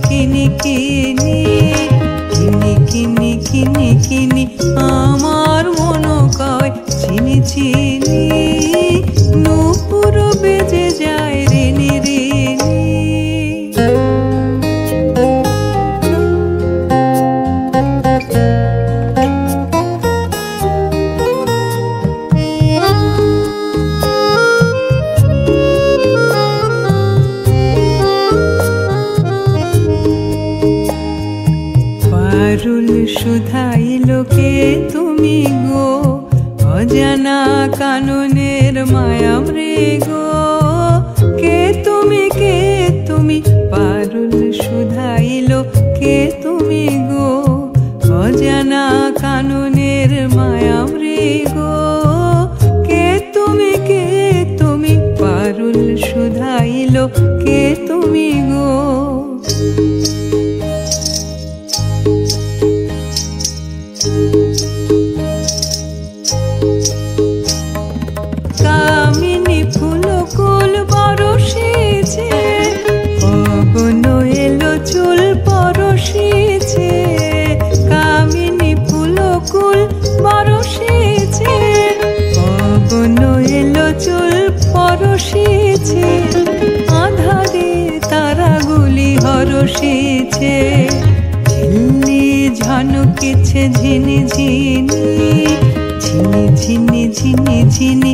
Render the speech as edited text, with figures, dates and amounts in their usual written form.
কিনি কিনি কিনি কিনি কিনি কিনি আমার মন কয় চিনি চিনি নূপুর বেজে যায় রিনি রিনি। পারুল শুধাইল কে তুমি গো অজানা কাননের মায়া মৃগ। কে তুমি পারুল শুধাইল কে তুমি গো অজানা কাননের মায়া মৃগ। কে তুমি পারুল শুধাইল কে তুমি গো। কামিনী ফুলকুল বরষেছে পবন এলো চুল পরশেছে। কামিনী ফুলকুল বরষেছে পবন এলো চুল পরশেছে। আধারে তারাগুলি হরষেছে ঝিল্লি ঝনকেছে ঝিনি ঝিনি ঝিনি ঝিনি ঝিনি ঝিনি